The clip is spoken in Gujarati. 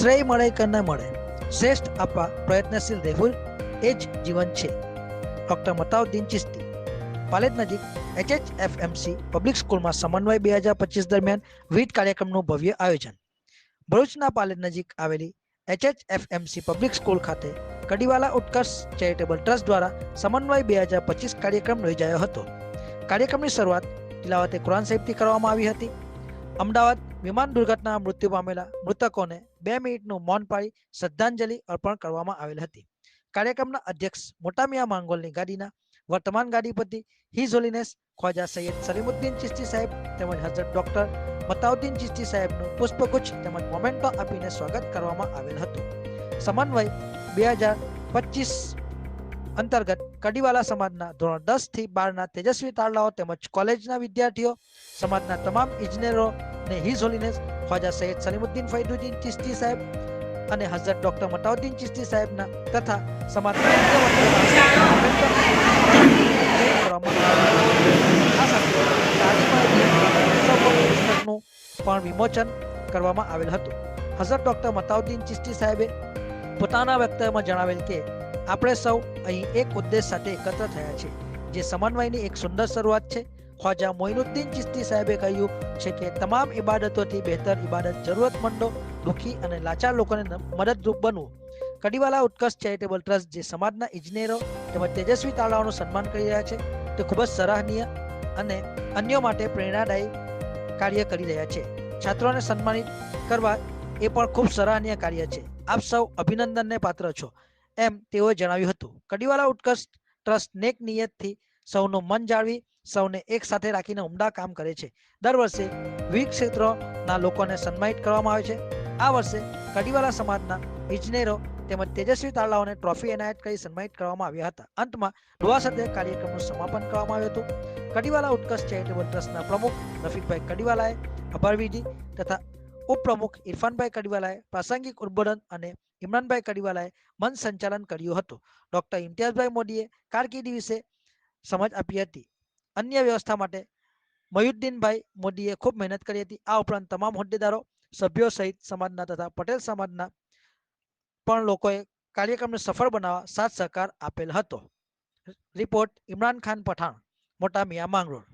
શ્રેય મળે કે ન મળે, શ્રેષ્ઠ આપવા પ્રયત્નશીલ રહેવું એ જ જીવન છે. ડોક્ટર મતાઉદ્દીન ચિશ્તી. પાલેજ નજીક HHFMC પબ્લિક સ્કૂલમાં સમન્વય 2025 દરમિયાન વિવિધ કાર્યક્રમનું ભવ્ય આયોજન. ભરૂચના પાલેજ નજીક આવેલી HHFMC પબ્લિક સ્કૂલ ખાતે કડીવાલા ઉત્કર્ષ ચેરિટેબલ ટ્રસ્ટ દ્વારા સમન્વય 2025 કાર્યક્રમ યોજાયો હતો. કાર્યક્રમની શરૂઆત તિલાવતે કુરાન સાહિબથી કરવામાં આવી હતી. અમદાવાદ વિમાન દુર્ઘટનામાં મૃત્યુ પામેલા મૃતકોને 2 મિનિટનું મૌન પાળી શ્રદ્ધાંજલિ અર્પણ કરવામાં આવેલ હતી. કાર્યક્રમના અધ્યક્ષ મોટા મિયા માંગોલની ગાદીના વર્તમાન ગાદીપતિ હિઝ હોલીનેસ ખ્વાજા સૈયદ સલીમુદ્દીન ચિશ્તી સાહેબ તેમજ હઝરત ડોક્ટર મતાઉદ્દીન ચિશ્તી સાહેબનું પુષ્પગુચ્છ તેમજ મોમેન્ટો આપીને સ્વાગત કરવામાં આવેલ હતું. સમન્વય 2025 અંતર્ગત કડીવાલા સમાજના ધોરણ 10 થી 12ના તેજસ્વી તારલાઓ તેમજ કોલેજના વિદ્યાર્થીઓ, સમાજના તમામ ઇજનેરો ને હિઝ હોલીનેસ ખ્વાજા સૈયદ સલીમુદ્દીન ફૈદુદ્દીન ચિશ્તી સાહેબ અને હઝરત ડોક્ટર મતાઉદ્દીન ચિશ્તી સાહેબના તથા સમાજના પુસ્તકનું પણ વિમોચન કરવામાં આવેલ હતું. હઝરત ડોક્ટર મતાઉદ્દીન ચિશ્તી સાહેબે પોતાના વક્તવ્યમાં જણાવેલ કે આપણે સૌ અહીં એક ઉદ્દેશ સાથે એકત્ર થયા છે, જે સમન્વયની એક સુંદર શરૂઆત છે. ખ્વાજા મોઇનુદ્દીન ચિશ્તી સાહેબે કહ્યું છે કે તમામ ઇબાદતોથી બહેતર ઇબાદત જરૂરતમંદો, દુઃખી અને લાચાર લોકોને મદદરૂપ બનવું. કડીવાલા ઉત્કર્ષ ચેરિટેબલ ટ્રસ્ટ જે સમાજના ઇજનેરો તેમજ તેજસ્વી તારલાઓનું સન્માન કરી રહ્યા છે તે ખૂબ જ સરાહનીય અને અન્યો માટે પ્રેરણાદાયી કાર્ય કરી રહ્યા છે. છાત્રોને સન્માનિત કરવા એ પણ ખૂબ સરાહનીય કાર્ય છે. આપ સૌ અભિનંદનને પાત્ર છો, એમ તેઓએ જણાવ્યું હતું. કડીવાલા ઉત્કર્ષ ટ્રસ્ટ નેક નિયતથી સૌનું મન જાળવી સૌને એક સાથે રાખીને ઉમદા કામ કરે છે. દર વર્ષે વિવિધ ક્ષેત્રોના લોકોને સન્માનિત કરવામાં આવે છે. આ વર્ષે કડીવાલા સમાજના ઇજનેરો તેમજ તેજસ્વી તારલાઓને ટ્રોફી એનાયત કરી સન્માનિત કરવામાં આવ્યા હતા. અંતમાં દુઆ સાથે કાર્યક્રમનું સમાપન કરવામાં આવ્યું હતું. કડીવાલા ઉત્કર્ષ ચેરિટેબલ ટ્રસ્ટના પ્રમુખ રફીકભાઈ કડીવાલાએ આભાર વિધિ તથા ઉપપ્રમુખ ઇરફાનભાઈ કડીવાલાએ પ્રાસંગિક ઉદ્બોધન અને ઇમરાનભાઈ કડીવાલાએ મંચ સંચાલન કર્યું હતું. ડોક્ટર ઇમ્તિયાઝભાઈ મોદીએ કારકિર્દી વિશે સમજ આપી હતી. અન્ય વ્યવસ્થા માટે મયુદ્દીનભાઈ મોદીએ ખૂબ મહેનત કરી હતી. આ ઉપરાંત તમામ હોદ્દેદારો, સભ્યો સહિત સમાજના તથા પટેલ સમાજના પણ લોકોએ કાર્યક્રમને સફળ બનાવવા સાથ સહકાર આપેલ હતો. રિપોર્ટ ઇમરાન ખાન પઠાણ, મોટા મિયા માંગરોળ.